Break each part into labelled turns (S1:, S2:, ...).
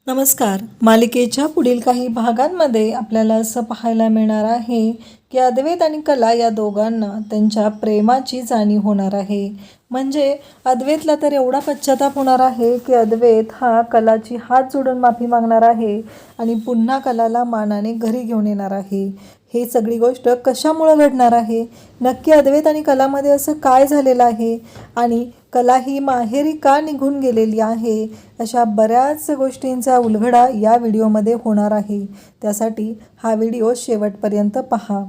S1: नमस्कार. मालिकेच्या पुढील काही भागांमध्ये आपल्याला असं पाहायला मिळणार आहे की अद्वैत आणि कला या दोघांना त्यांच्या प्रेमाची जाणीव होणार आहे. म्हणजे अद्वैतला तर एवढा पश्चाताप होणार आहे की अद्वैत हा कलाची हात जोडून माफी मागणार आहे आणि पुन्हा कलाला मानाने घरी घेऊन येणार आहे. ही सगळी गोष्ट कशामुळे घडणार आहे, नक्की अद्वैत आणि कलामध्ये असं काय झालेलं आहे आणि कला ही माहेरी का निघून गेलेली आहे, अशा बऱ्याच गोष्टींचा उलगडा या व्हिडिओमध्ये होणार आहे. त्यासाठी हा व्हिडिओ शेवटपर्यंत पहा.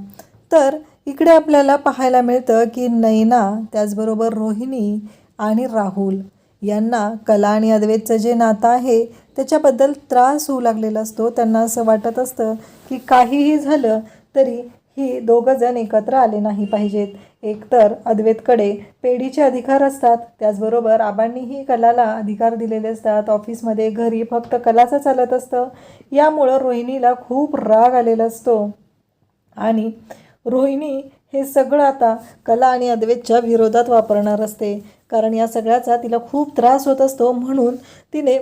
S1: तर इकडे आपल्याला पाहायला मिळतं की नैना, त्याचबरोबर रोहिणी आणि राहुल यांना कला आणि अद्वैतचं जे नातं आहे त्याच्याबद्दल त्रास होऊ लागलेला असतो. त्यांना असं वाटत असतं की काहीही झालं तरी ही दोघं जण एकत्र आले नाही पाहिजेत. एकतर अद्वैतकडे पेढीचे अधिकार असतात, त्याचबरोबर आबांनीही कलाला अधिकार दिलेले असतात. ऑफिसमध्ये घरी फक्त कलाचं चालत असतं. यामुळं रोहिणीला खूप राग आलेला असतो आणि रोहिणी हे सगळं आता कला आणि अद्वैतच्या विरोधात वापरणार असते. कारण या सगळ्याचा तिला खूप त्रास होत असतो. म्हणून तिने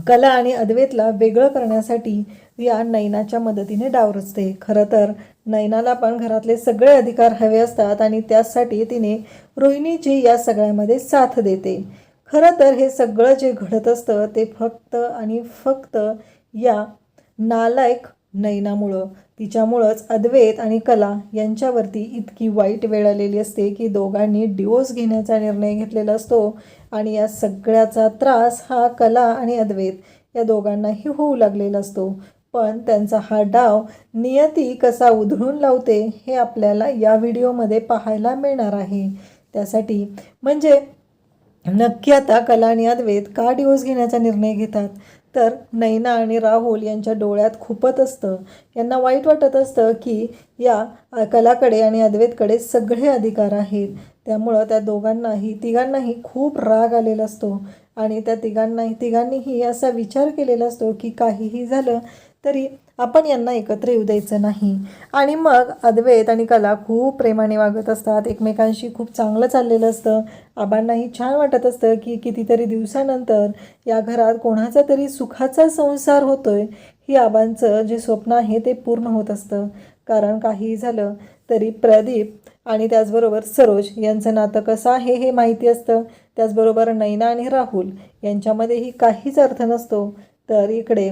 S1: कला आणि अद्वैतला वेगळं करण्यासाठी या नैनाच्या मदतीने डाव रचते. खरं तर नैनाला पण घरातले सगळे अधिकार हवे असतात आणि त्यासाठी तिने रोहिणीची या सगळ्यामध्ये साथ देते. खरं तर हे सगळं जे घडत असतं ते फक्त आणि फक्त या नालायक नैनामुळं, तिच्यामुळंच अद्वैत आणि कला यांच्यावरती इतकी वाईट वेळ आलेली असते की दोघांनी डिवोर्स घेण्याचा निर्णय घेतलेला असतो. आणि या सगळ्याचा त्रास हा कला आणि अद्वैत या दोघांनाही होऊ लागलेला असतो. पण त्यांचा हा डाव नियती कसा उधळून लावते हे आपल्याला या व्हिडिओमध्ये पाहायला मिळणार आहे. त्यासाठी म्हणजे नक्की आता कला आणि अद्वैत का डिवोर्स घेण्याचा निर्णय घेतात, तर नैना आणि राहुल यांच्या डोळ्यात खुपत असतं. यांना वाईट वाटत असतं की या कलाकडे आणि अद्वैतकडे सगळे अधिकार आहेत. त्यामुळं त्या तिघांनाही खूप राग आलेला असतो आणि त्या तिघांनीही असा विचार केलेला असतो की काहीही झालं तरी आपण यांना एकत्र येऊ द्यायचं नाही. आणि मग अद्वैत आणि कला खूप प्रेमाने वागत असतात, एकमेकांशी खूप चांगलं चाललेलं असतं. आबांनाही छान वाटत असतं की कितीतरी दिवसानंतर या घरात कोणाचा तरी सुखाचा संसार होतोय. ही आबांचं जे स्वप्न आहे ते पूर्ण होत असतं. कारण काहीही झालं तरी प्रदीप आणि त्याचबरोबर सरोज यांचं नातं कसं आहे हे माहिती असतं. त्याचबरोबर नैना आणि राहुल यांच्यामध्येही काहीच अर्थ नसतो. तर इकडे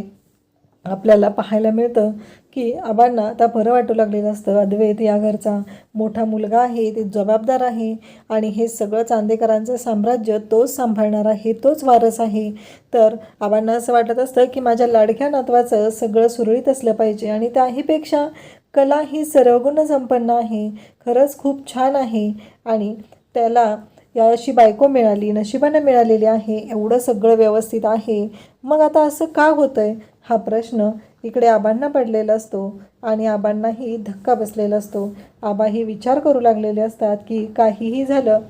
S1: आपल्याला पाहायला मिळतं की आबांना आता बरं वाटू लागलेलं असतं. अद्वैत या घरचा मोठा मुलगा आहे, ते जबाबदार आहे आणि हे सगळं चांदेकरांचं साम्राज्य तोच सांभाळणार आहे, तोच वारस आहे. तर आबांना असं वाटत असतं की माझ्या लाडक्या नातवाचं सगळं सुरळीत असलं पाहिजे आणि त्याहीपेक्षा कला ही सर्वगुण संपन्न आहे, खरंच खूप छान आहे आणि त्याला या अशी बायको मिळाली, नशिबानं मिळालेली आहे, एवढं सगळं व्यवस्थित आहे. मग आता असं का होतंय हा प्रश्न इकडे आबांना पडलेला असतो आणि आबांनाही धक्का बसलेला असतो. आबाही विचार करू लागलेले असतात की काहीही झालं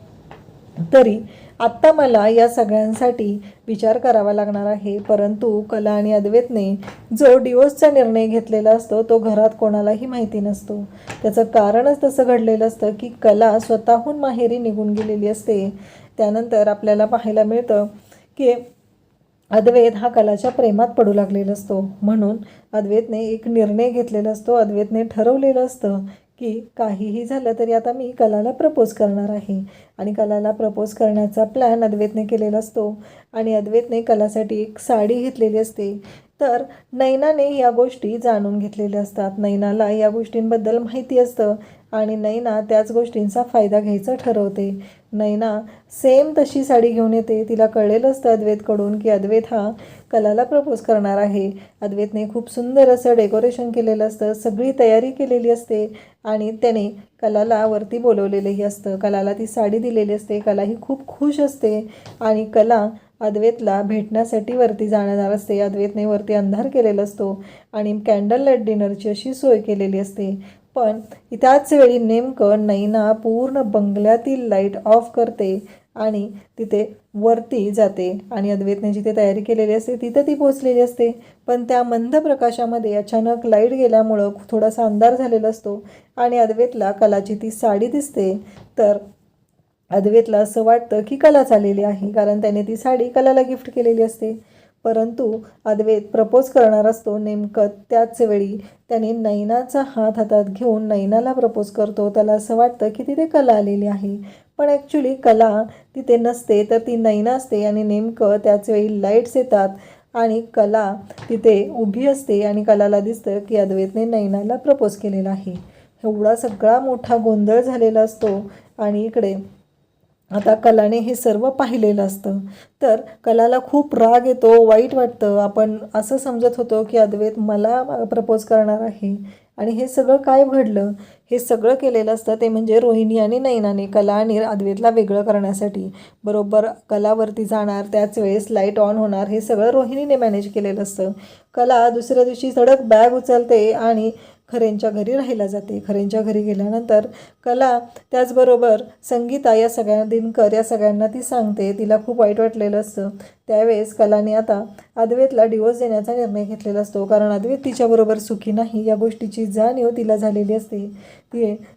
S1: तरी आत्ता मला या सगळ्यांसाठी विचार करावा लागणार आहे. परंतु कला आणि अद्वैतने जो डिवोर्सचा निर्णय घेतलेला असतो तो घरात कोणालाही माहिती नसतो. त्याचं कारणच तसं घडलेलं असतं की कला स्वतःहून माहेरी निघून गेलेली असते. त्यानंतर आपल्याला पाहायला मिळतं की अद्वैत हा कलाच्या प्रेमात पडू लागलेला असतो. म्हणून अद्वैतने एक निर्णय घेतलेला असतो. अद्वैतने ठरवलेलं असतं की काहीही झालं तरी आता मी कलाला प्रपोज करणार आहे आणि कलाला प्रपोज करण्याचा प्लॅन अद्वैतने केलेला असतो. आणि अद्वैतने कलासाठी एक साडी घेतलेली असते. तर नैनाने या गोष्टी जाणून घेतलेल्या असतात. नैनाला या गोष्टींबद्दल माहिती असतं आणि नैना त्याच गोष्टींचा फायदा घ्यायचा ठरवते. नैना सेम तशी साडी घेऊन येते. तिला कळलेलं असतं अद्वैतकडून की अद्वैत हा कलाला प्रपोज करणार आहे. अद्वैतने खूप सुंदर असं डेकोरेशन केलेलं असतं, सगळी तयारी केलेली असते आणि त्याने कलाला वरती बोलवलेलंही असतं. कलाला ती साडी दिलेली असते. कलाही खूप खुश असते आणि कला अद्वैतला भेटण्यासाठी वरती जाणार असते. अद्वैतने वरती अंधार केलेला असतो आणि कॅन्डल लाईट डिनरची अशी सोय केलेली असते. पण त्याच वेळी नेमकं नैना पूर्ण बंगल्यातील लाईट ऑफ करते आणि तिथे वरती जाते आणि अद्वैतने जिथे तयारी केलेली असते तिथं ती पोचलेली असते. पण त्या मंद प्रकाशामध्ये अचानक लाईट गेल्यामुळं थोडासा अंधार झालेला असतो आणि अद्वैतला कलाची ती साडी दिसते. तर अद्वैतला असं वाटतं की कलाच आलेली आहे, कारण त्याने ती साडी कलाला गिफ्ट केलेली असते. परंतु अद्वैत प्रपोज करणार असतो. नेमकं त्याच वेळी त्याने नैनाचा हात हातात घेऊन नैनाला प्रपोज करतो. त्याला असं वाटतं की तिथे कला आलेली आहे, पण ॲक्च्युली कला तिथे नसते, तर ती नैना असते. आणि नेमकं त्याच वेळी लाईट्स येतात आणि कला तिथे उभी असते आणि कलाला दिसतं की अद्वैतने नैनाला प्रपोज केलेला आहे. एवढा सगळा मोठा गोंधळ झालेला असतो. आणि इकडे आता कलाने हे सर्व पाहिलेलं असतं, तर कलाला खूप राग येतो, वाईट वाटतं. आपण असं समजत होतो की अद्वैत मला प्रपोज करणार आहे, आणि हे सगळं काय घडलं? हे सगळं केलेलं असतं ते म्हणजे रोहिणी आणि नैनाने कला आणि अद्वैतला वेगळं करण्यासाठी. बरोबर कलावरती जाणार त्याच वेळेस लाईट ऑन होणार, हे सगळं रोहिणीने मॅनेज केलेलं असतं. कला दुसऱ्या दिवशी सडक बॅग उचलते आणि खरेंच्या घरी राहायला जाते. खरेंच्या घरी गेल्यानंतर कला त्याचबरोबर संगीता या सगळ्या दिनकर या सगळ्यांना ती सांगते. तिला खूप वाईट वाटलेलं असतं. त्यावेळेस कलाने आता अद्वैतला डिवोर्स देण्याचा निर्णय घेतलेला असतो, कारण अद्वैत तिच्याबरोबर सुखी नाही या गोष्टीची जाणीव तिला झालेली असते.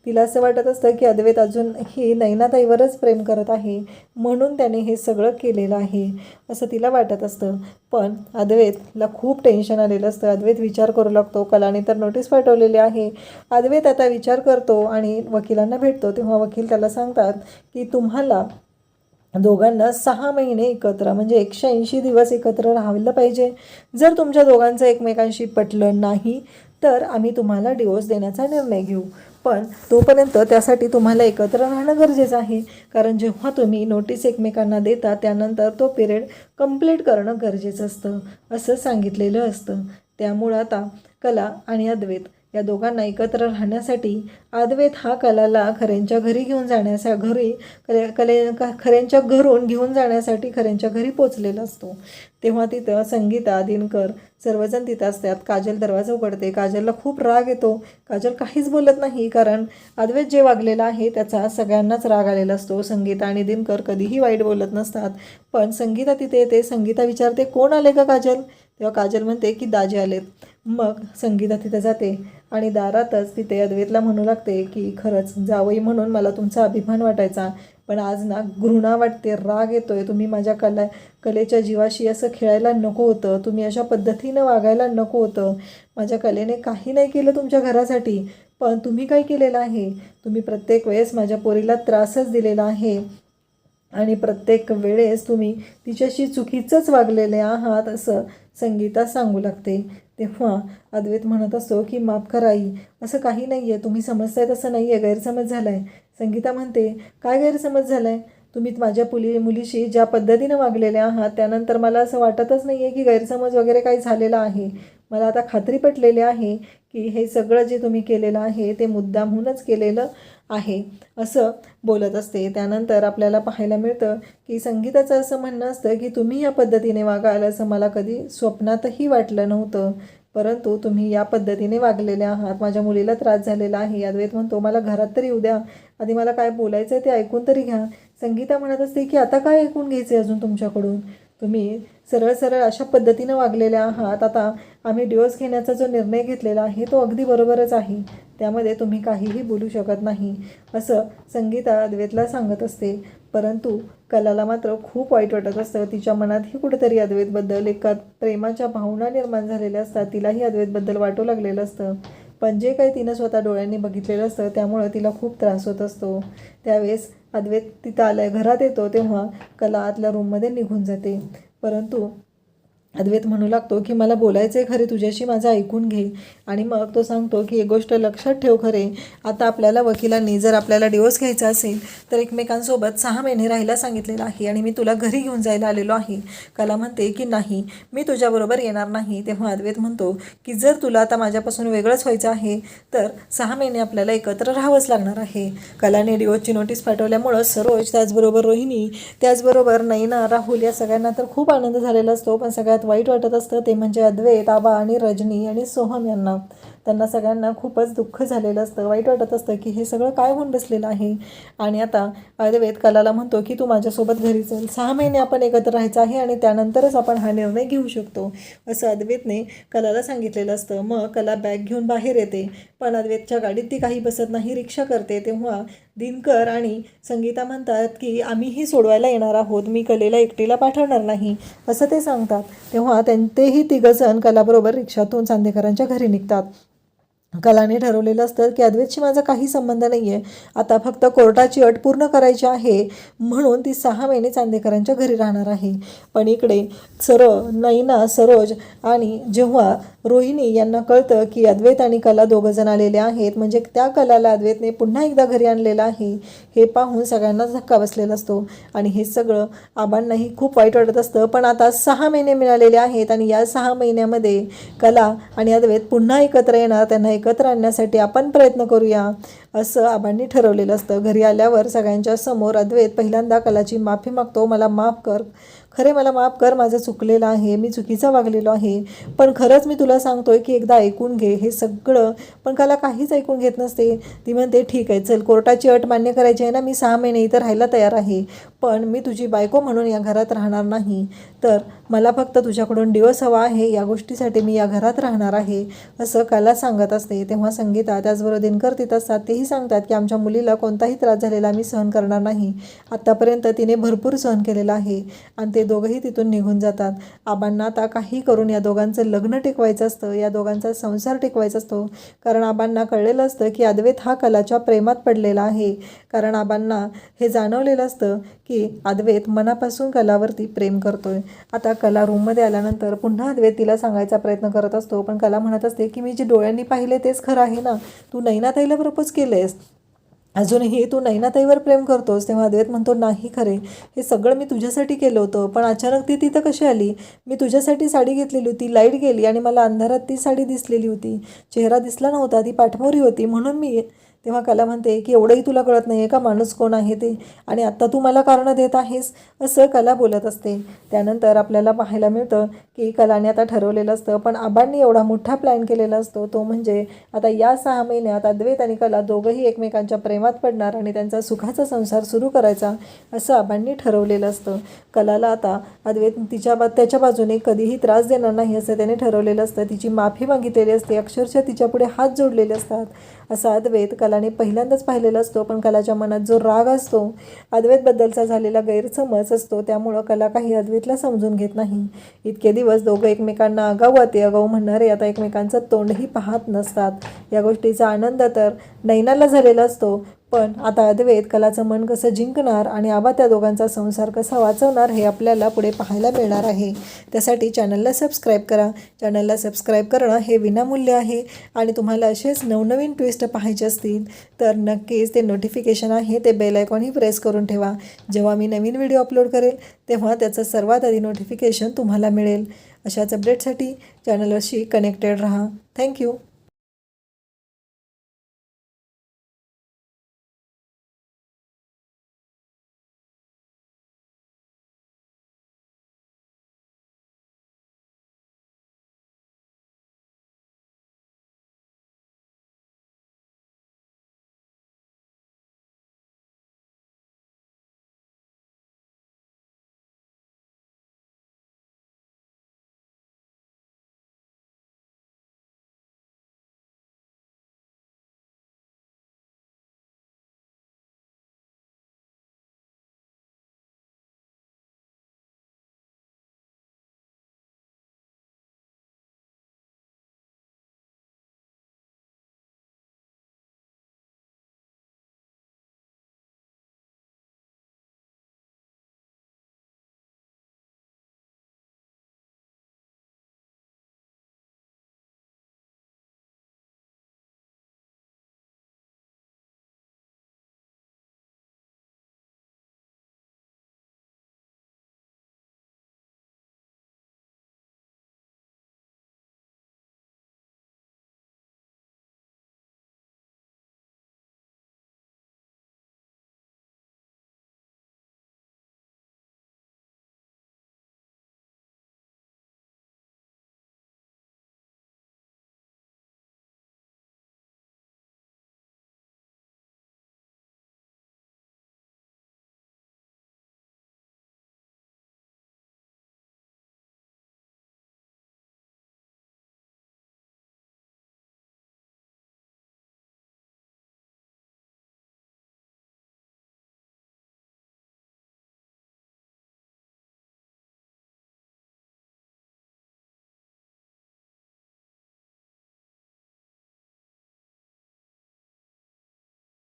S1: तिला असं वाटत असतं की अद्वैत अजूनही नैनाताईवरच प्रेम करत आहे, म्हणून त्याने हे सगळं केलेलं आहे असं तिला वाटत असतं. पण अद्वैतला खूप टेन्शन आलेलं असतं. अद्वैत विचार करू लागतो. कलाने तर नोटीस पाठवलेली आहे. अद्वैत आता विचार करतो आणि वकिलांना भेटतो. तेव्हा वकील त्याला सांगतात की तुम्हाला दोघांना 6 महिने एकत्र म्हणजे 180 दिवस एकत्र राहायला पाहिजे. जर तुमच्या दोघांचं एकमेकांशी पटलं नाही तर आम्ही तुम्हाला डिवोर्स देण्याचा निर्णय घेऊ, पण तोपर्यंत त्यासाठी तुम्हाला एकत्र राहणं गरजेचं आहे, कारण जेव्हा तुम्ही नोटीस एकमेकांना देता त्यानंतर तो पिरियड कंप्लीट करणं गरजेचं असतं असं सांगितलेलं असतं. त्यामुळं आता कला आणि अद्वैत या दोघांना एकत्र राहण्यासाठी अद्वैत हा कलाला खऱ्यांच्या घरी घेऊन जाण्यासाठी खऱ्यांच्या घरून घेऊन जाण्यासाठी खऱ्यांच्या घरी पोचलेला असतो. तेव्हा तिथं संगीता दिनकर सर्वजण तिथं असतात. काजल दरवाजा उघडते. काजलला खूप राग येतो. काजल काहीच बोलत नाही, कारण अद्वैत जे वागलेला आहे त्याचा सगळ्यांनाच राग आलेला असतो. संगीता आणि दिनकर कधीही वाईट बोलत नसतात, पण संगीता तिथे येते. संगीता विचारते कोण आले का काजल? तेव्हा काजल म्हणते की दाजी आलेत. मग संगीता तिथे जाते आणि दारातच तिथे अद्वैतला म्हणू लागते की खरंच जावई म्हणून मला तुमचा अभिमान वाटायचा, पण आज ना घृणा वाटते, राग येतोय. तुम्ही माझ्या कलेच्या जीवाशी असं खेळायला नको होतं, तुम्ही अशा पद्धतीनं वागायला नको होतं. माझ्या कलेने काही नाही केलं तुमच्या घरासाठी, पण तुम्ही काय केलेलं आहे? तुम्ही प्रत्येक वेळेस माझ्या पोरीला त्रासच दिलेला आहे आणि प्रत्येक वेळेस तुम्ही तिच्याशी चुकीचंच वागलेले आहात असं संगीता सांगू लागते. तेव्हा अद्वैत म्हणत असतो की माफ करा आई, असं काही नाही आहे, तुम्ही समजताय तसं नाही आहे, गैरसमज झाला आहे. संगीता म्हणते काय गैरसमज झाला आहे? तुम्ही माझ्या मुलीशी ज्या पद्धतीनं वागलेले आहात त्यानंतर मला असं वाटतच नाही आहे की गैरसमज वगैरे काही झालेला आहे. मला आता खात्री पटलेली आहे की हे सगळं जे तुम्ही केलेलं आहे ते मुद्दामहूनच केलेलं आहे असं बोलत असते. त्यानंतर आपल्याला पाहायला मिळतं की संगीताचं असं म्हणणं असतं की तुम्ही या पद्धतीने वागाल असं मला कधी स्वप्नातही वाटलं नव्हतं, परंतु तुम्ही या पद्धतीने वागलेले आहात. माझ्या मुलीला त्रास झालेला आहे. अद्वैत म्हणतो मला घरात तरी येऊ द्या, आधी मला काय बोलायचं आहे ते ऐकून तरी घ्या. संगीता म्हणत असते की आता काय ऐकून घ्यायचं आहे अजून तुमच्याकडून? तुम्ही सरळ सरळ अशा पद्धतीनं वागलेल्या आहात. आता आम्ही डिवोर्स घेण्याचा जो निर्णय घेतलेला आहे तो अगदी बरोबरच आहे, त्यामध्ये तुम्ही काहीही बोलू शकत नाही असं संगीता अद्वैतला सांगत असते. परंतु कलाला मात्र खूप वाईट वाटत असतं. तिच्या मनातही कुठेतरी अद्वैतबद्दल एका प्रेमाच्या भावना निर्माण झालेल्या असतात. तिलाही अद्वैतबद्दल वाटू लागलेलं असतं, पण जे काही तिनं स्वतः डोळ्यांनी बघितलेलं असतं त्यामुळं तिला खूप त्रास होत असतो. त्यावेळेस अद्वैत तिथं घरात येतो तेव्हा कला आतल्या रूममध्ये निघून जाते. परंतु अद्वैत म्हणू लागतो की मला बोलायचं आहे खरे तुझ्याशी, माझं ऐकून घे. आणि मग तो सांगतो की एक गोष्ट लक्षात ठेव खरे, आता आपल्याला वकिलांनी जर आपल्याला डिवोर्स घ्यायचा असेल तर एकमेकांसोबत 6 महिने राहायला सांगितलेलं आहे आणि मी तुला घरी घेऊन जायला आलेलो आहे. कला म्हणते की नाही, मी तुझ्याबरोबर येणार नाही. तेव्हा अद्वैत म्हणतो की जर तुला आता माझ्यापासून वेगळंच व्हायचं आहे तर 6 महिने आपल्याला एकत्र राहावंच लागणार आहे. कलाने डिवोर्सची नोटीस पाठवल्यामुळं सरोज, त्याचबरोबर रोहिणी, त्याचबरोबर नैना, राहुल या सगळ्यांना तर खूप आनंद झालेला असतो, पण सगळ्यात वाईट वाटत असतं ते म्हणजे अद्वैत, आबा आणि रजनी आणि सोहम यांना. त्यांना सगळ्यांना खूपच दुःख झालेलं असतं, वाईट वाटत असतं की हे सगळं काय होऊन बसलेलं आहे. आणि आता अद्वैत कलाला म्हणतो की तू माझ्यासोबत घरी चल, 6 महिने आपण एकत्र राहायचं आहे आणि त्यानंतरच आपण हा निर्णय घेऊ शकतो असं अद्वैतने कलाला सांगितलेलं असतं. मग कला बॅग घेऊन बाहेर येते, पण अद्वैतच्या गाडीत ती काही बसत नाही, रिक्षा करते. तेव्हा दिनकर आणि संगीता म्हणतात की आम्हीही सोडवायला येणार आहोत, मी कलेला एकटीला पाठवणार नाही असं ते सांगतात. तेव्हा तेही तिघंजण कलाबरोबर रिक्षातून चांदेकरांच्या घरी निघतात. कलाने ठरवलेलं असतं की अद्वैतशी माझा काही संबंध नाही आहे, आता फक्त कोर्टाची अट पूर्ण करायची आहे म्हणून ती 6 महिने चांदेकरांच्या घरी राहणार आहे. पण इकडे नैना, सरोज आणि जेव्हा रोहिणी यांना कळतं की अद्वैत आणि कला दोघंजण आलेले आहेत, म्हणजे त्या कलाला अद्वैतने पुन्हा एकदा घरी आणलेलं आहे, हे पाहून सगळ्यांनाच धक्का बसलेला असतो. आणि हे सगळं आबांनाही खूप वाईट वाटत असतं. पण आता 6 महिने मिळालेले आहेत आणि या 6 महिन्यामध्ये कला आणि अद्वैत पुन्हा एकत्र येणार, त्यांना एकत्र आणण्यासाठी आपण प्रयत्न करूया असं आबांनी ठरवलेलं असतं. घरी आल्यावर सगळ्यांच्या समोर अद्वैत पहिल्यांदा कलाची माफी मागतो. मला माफ कर, खरे मला माफ कर, माझं चुकलेलं आहे, मी चुकीचा वागलेलो आहे, पण खरंच मी तुला सांगतोय की एकदा ऐकून घे हे सगळं. पण कला काहीच ऐकून घेत नसते. ती म्हणते ठीक आहे चल, कोर्टाची अट मान्य करायची आहे ना, मी 6 महिने इथं राहायला तयार आहे, पण मी तुझी बायको म्हणून या घरात राहणार नाही, तर मला फक्त तुझ्याकडून डिवोर्स हवा आहे, या गोष्टीसाठी मी या घरात राहणार आहे असं कला सांगत असते. तेव्हा संगीता त्याचबरोबर दिनकर तिथं असतात. तेही सांगतात की आमच्या मुलीला कोणताही त्रास झालेला मी सहन करणार नाही, आत्तापर्यंत तिने भरपूर सहन केलेलं आहे. आणि ते दोघंही तिथून निघून जातात. आबांना आता काही करून या दोघांचं लग्न टिकवायचं असतं, या दोघांचा संसार टिकवायचा असतो. कारण आबांना कळलेलं असतं की अद्वैत हा कलाच्या प्रेमात पडलेला आहे. कारण आबांना हे जाणवलेलं असतं की अद्वैत मनापासून कलावरती प्रेम करतोय. आता कला रूममध्ये आल्यानंतर पुन्हा अद्वैत तिला सांगायचा प्रयत्न करत असतो, पण कला म्हणत असते की मी जे डोळ्यांनी पाहिले तेच खरं आहे ना, तू नैनाताईला प्रपोज केलंयस, अजूनही तू नैनाताईवर प्रेम करतोस. तेव्हा अद्वैत म्हणतो नाही खरे, हे सगळं मी तुझ्यासाठी केलं होतं, पण अचानक ती तिथं कशी आली, मी तुझ्यासाठी साडी घेतलेली होती, लाईट गेली आणि मला अंधारात ती साडी दिसलेली होती, चेहरा दिसला नव्हता, ती पाठमोरी होती म्हणून मी. तेव्हा कला म्हणते की एवढंही तुला कळत नाही आहे का माणूस कोण आहे ते, आणि आत्ता तू मला कारणं देत आहेस असं कला बोलत असते. त्यानंतर आपल्याला पाहायला मिळतं की कलाने आता ठरवलेलं असतं, पण आबांनी एवढा मोठा प्लॅन केलेला असतो, तो म्हणजे आता या 6 महिन्यात अद्वैत आणि कला दोघंही एकमेकांच्या प्रेमात पडणार आणि त्यांचा सुखाचा संसार सुरू करायचा असं आबांनी ठरवलेलं असतं. कलाला आता अद्वैत त्याच्या बाजूने कधीही त्रास देणार नाही असं त्याने ठरवलेलं असतं. तिची माफी मागितलेली असते, अक्षरशः तिच्यापुढे हात जोडलेले असतात. असा अद्वैत कलाने पहिल्यांदाच पाहिलेला असतो. पण कलाच्या मनात जो राग असतो, अद्वैतबद्दलचा झालेला गैरसमज असतो, त्यामुळं कला काही अद्वैतला समजून घेत नाही. इतके दिवस दोघं एकमेकांना आगाऊ म्हणणारे आता एकमेकांचं तोंडही पाहत नसतात. या गोष्टीचा आनंद तर नैनाला झालेला असतो, पण आता अद्वैत कलाचं मन कसं जिंकणार आणि आबा त्या दोघांचा संसार कसा वाचवणार हे आपल्याला पुढे पाहायला मिळणार आहे. त्यासाठी चॅनलला सबस्क्राईब करा. चॅनलला सबस्क्राईब करणं हे विनामूल्य आहे आणि तुम्हाला असेच नवनवीन ट्विस्ट पाहायचे असतील तर नक्कीच ते नोटिफिकेशन आहे ते बेल आयकॉनही प्रेस करून ठेवा. जेव्हा मी नवीन व्हिडिओ अपलोड करेल तेव्हा त्याचं सर्वात आधी नोटिफिकेशन तुम्हाला मिळेल. अशाच अपडेटसाठी चॅनलशी कनेक्टेड राहा. थँक्यू.